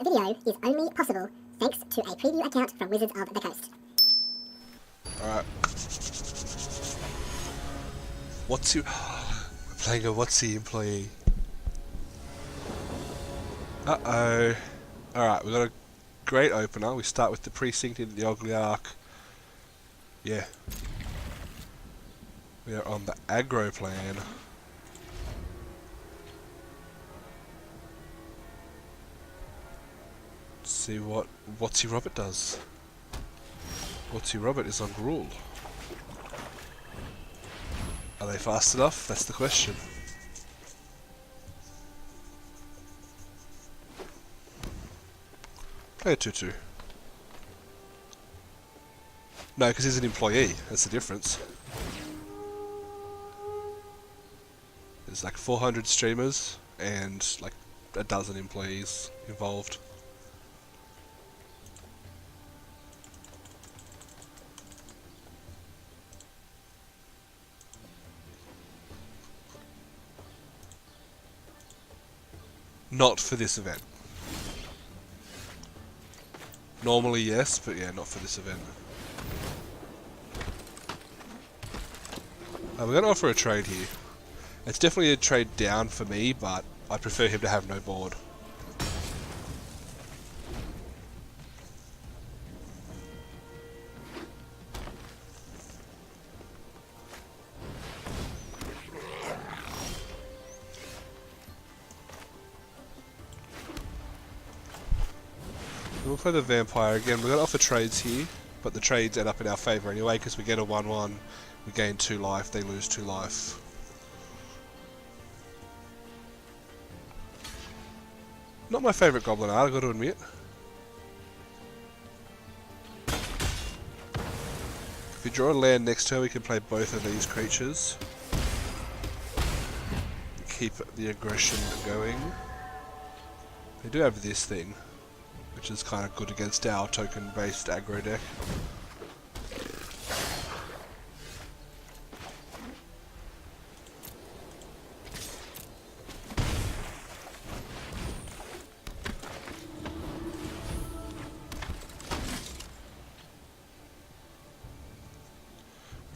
video is only possible thanks to a preview account from Wizards of the Coast. Alright. What's you? We're playing a Whatsy employee. Uh-oh. Alright, we've got a great opener. We start with the Precinct into the Ugly Ark. Yeah. We are on the aggro plan. Let's see what Whatsy Robert does. Whatsy Robert is on rule. Are they fast enough? That's the question. Play a 2-2. No, because he's an employee. That's the difference. There's like 400 streamers and like a dozen employees involved. Not for this event. Normally yes, but yeah, not for this event. We're going to offer a trade here. It's definitely a trade down for me, but I prefer him to have no board. We'll play the Vampire again. We're going to offer trades here, but the trades end up in our favour anyway, because we get a 1-1, we gain 2 life, they lose 2 life. Not my favourite Goblin art, I've got to admit. If we draw a land next turn, we can play both of these creatures. Keep the aggression going. They do have this thing, which is kind of good against our token-based aggro deck.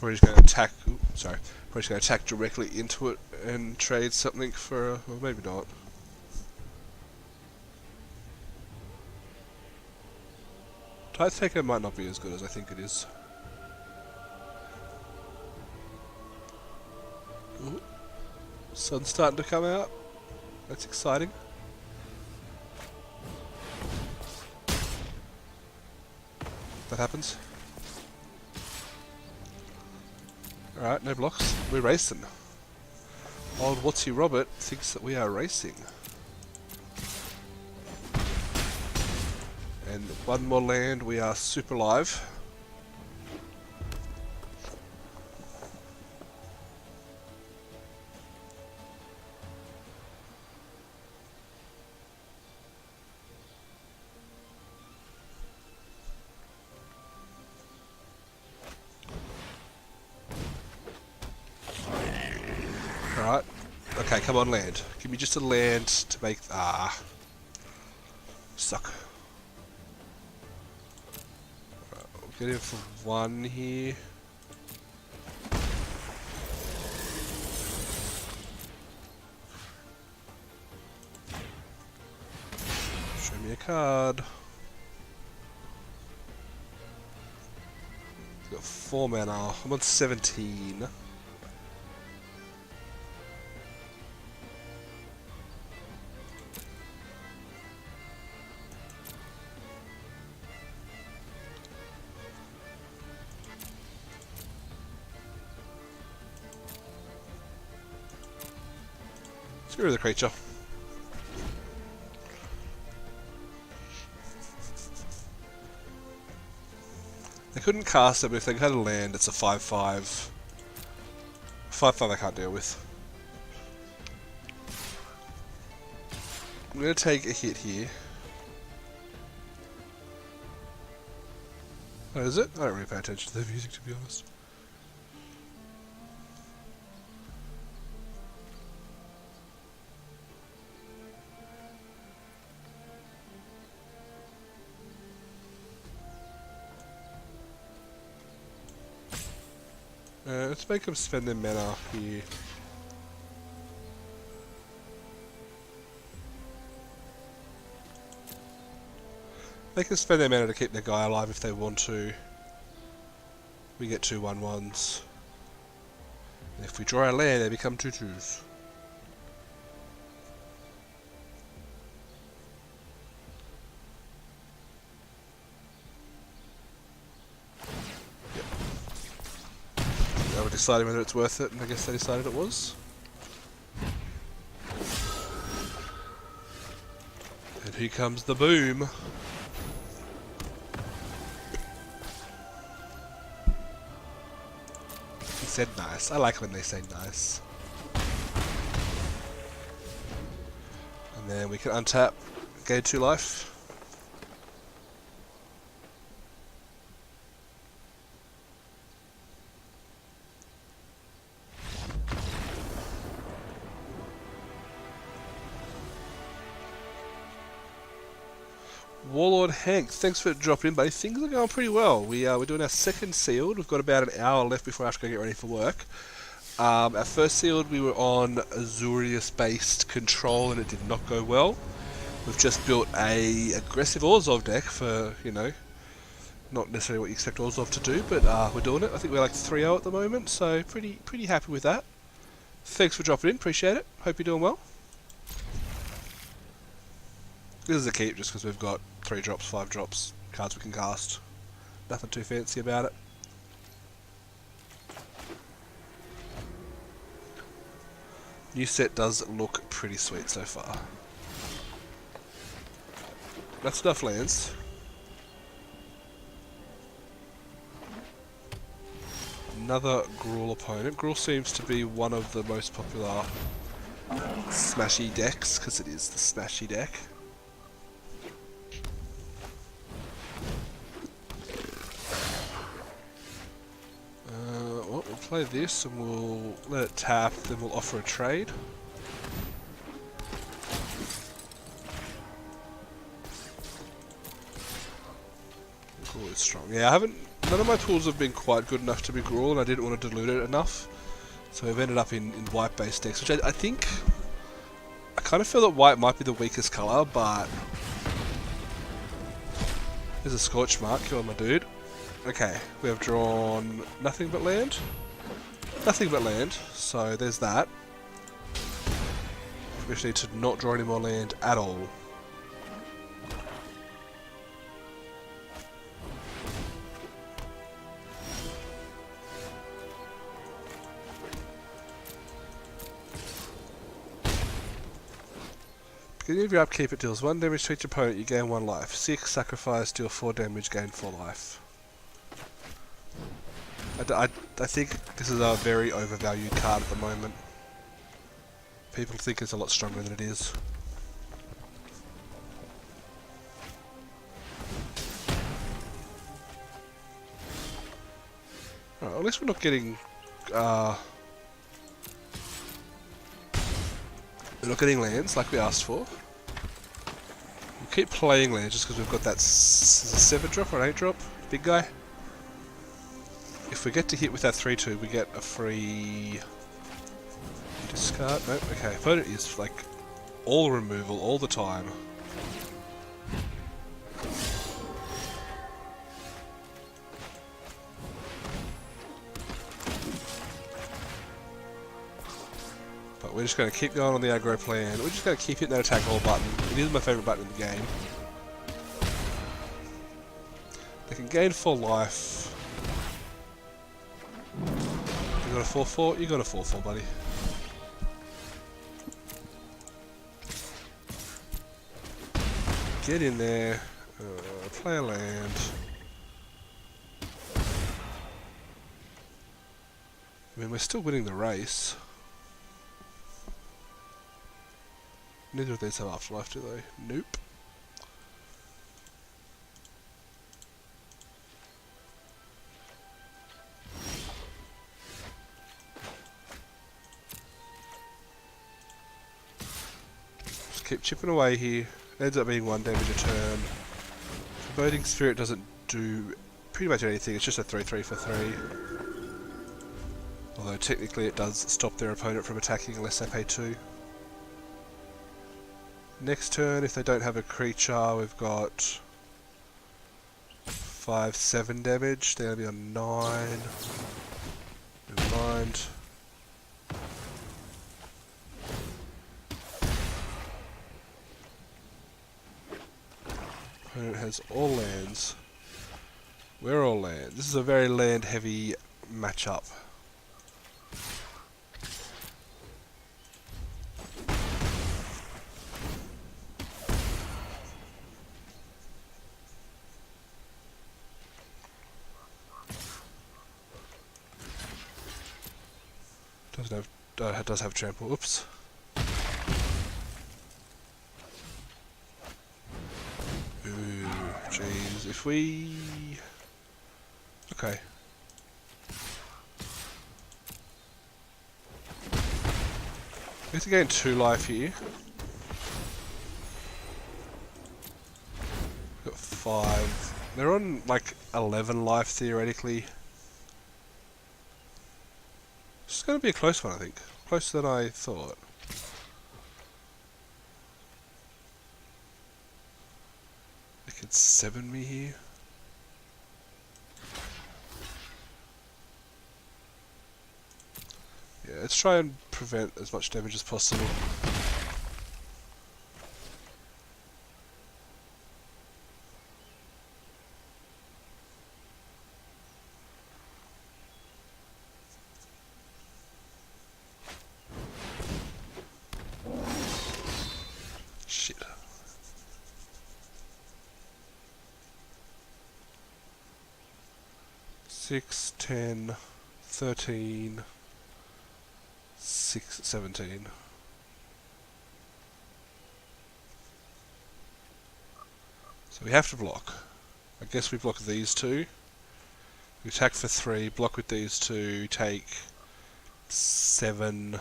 We're just going to attack. Oops, sorry. We're just going to attack directly into it and trade something for. Well, maybe not. Tide Taker might not be as good as I think it is. Ooh. Sun's starting to come out. That's exciting. That happens. Alright, no blocks. We're racing. Old Whatsy Robert thinks that we are racing. And one more land, we are super live. Alright. Okay, come on, land. Give me just a land to make... Ah. Suck. We'll get in for 1 here. Show me a card. Got 4 mana. I'm on 17. Screw the creature. They couldn't cast it, but if they had a land, it's a 5-5. 5-5 I can't deal with. I'm going to take a hit here. Oh, is it? I don't really pay attention to the music, to be honest. Let's make them spend their mana here. They can spend their mana to keep their guy alive if they want to. We get 2 1/1s. And if we draw a land, they become 2/2s. Yep. Now we're deciding whether it's worth it, and I guess they decided it was. And here comes the boom. Said nice. I like when they say nice. And then we can untap, gain 2 life. Warlord Hank, thanks for dropping in, buddy. Things are going pretty well. We're doing our second sealed. We've got about an hour left before I have to go get ready for work. Our first sealed, we were on Azorius-based control, and it did not go well. We've just built a aggressive Orzhov deck for, you know, not necessarily what you expect Orzhov to do, but we're doing it. I think we're like 3-0 at the moment, so pretty happy with that. Thanks for dropping in, appreciate it. Hope you're doing well. This is a keep just because we've got 3 drops, 5 drops, cards we can cast. Nothing too fancy about it. New set does look pretty sweet so far. That's enough lands. Another Gruul opponent. Gruul seems to be one of the most popular smashy decks, because it is the smashy deck. Well, we'll play this and we'll let it tap, then we'll offer a trade. Gruul is strong. Yeah, none of my tools have been quite good enough to be Gruul, and I didn't want to dilute it enough. So we've ended up in white-based decks, which I think... I kind of feel that white might be the weakest colour, but... There's a Scorch Mark, you're my dude. Okay, we have drawn nothing but land. Nothing but land, so there's that. We just need to not draw any more land at all. Beginning of your upkeep, it deals 1 damage to each opponent, you gain 1 life. 6, sacrifice, deal 4 damage, gain 4 life. I think this is a very overvalued card at the moment. People think it's a lot stronger than it is. Alright, at least we're not getting... we're not getting lands like we asked for. We'll keep playing lands just because we've got that 7 drop or an 8 drop, big guy. If we get to hit with that 3-2, we get a free... discard? Nope, okay. Opponent is like all removal all the time. But we're just going to keep going on the aggro plan. We're just going to keep hitting that attack all button. It is my favourite button in the game. They can gain 4 life. You got a 4-4? You got a 4-4, buddy. Get in there. Play a land. I mean, we're still winning the race. Neither of these have afterlife, do they? Nope. Keep chipping away here. It ends up being 1 damage a turn. Foreboding Spirit doesn't do pretty much anything, it's just a 3-3 for 3. Although technically it does stop their opponent from attacking unless they pay 2. Next turn, if they don't have a creature, we've got 5, 7 damage. They're going to be on 9. Never mind. Opponent has all lands. We're all land. This is a very land heavy matchup. Does have trample. Oops. Ooh, jeez. If we... Okay. We have to gain 2 life here. We've got 5. They're on like 11 life theoretically. It's going to be a close one, I think. Closer than I thought. They could 7 me here. Yeah, let's try and prevent as much damage as possible. Shit. Six, 10, 13, 6, 17. So we have to block. I guess we block these 2. We attack for 3, block with these 2, take 7,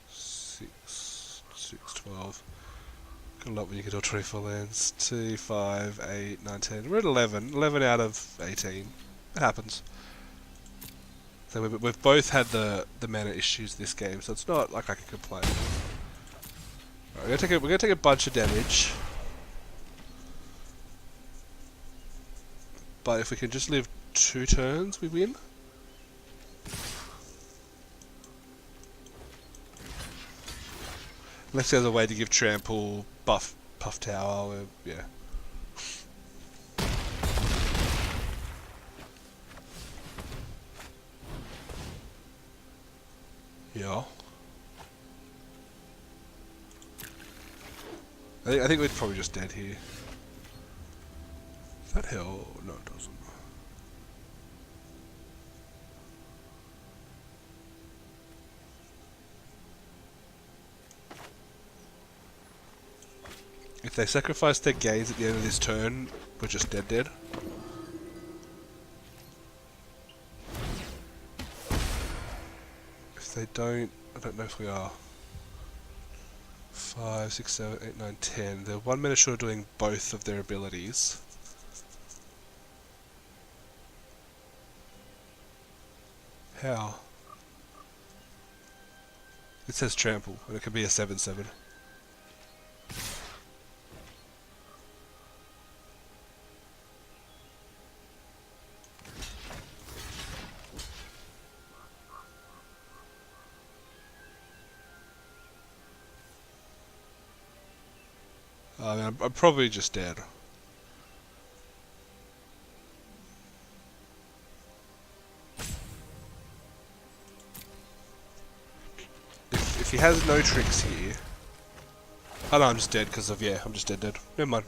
6, 12. Good luck when you get all 24 lands. 2, 5, 8, 9, 10. We're at 11. 11 out of 18. It happens. So we've both had the mana issues this game, so it's not like I can complain. Right, we're gonna take a bunch of damage. But if we can just live 2 turns, we win. Unless there's a way to give trample buff tower, yeah. Yeah. I think we're probably just dead here. Is that hell? No, it doesn't. If they sacrifice their gaze at the end of this turn, we're just dead. If they don't, I don't know if we are. 5, 6, 7, 8, 9, 10. They're 1 minute short of doing both of their abilities. How? It says trample, and it could be a 7/7. I mean, I'm probably just dead. If he has no tricks here... Oh no, I'm just dead because of... Yeah, I'm just dead. Never mind.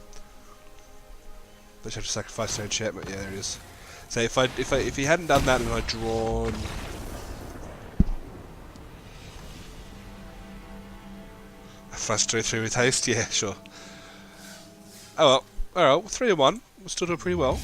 They should have to sacrifice their enchantment. Yeah, there it is. So if he hadn't done that and I'd drawn... a flash 2/3 with haste? Yeah, sure. Oh well. Alright, 3-1. We're still doing pretty well.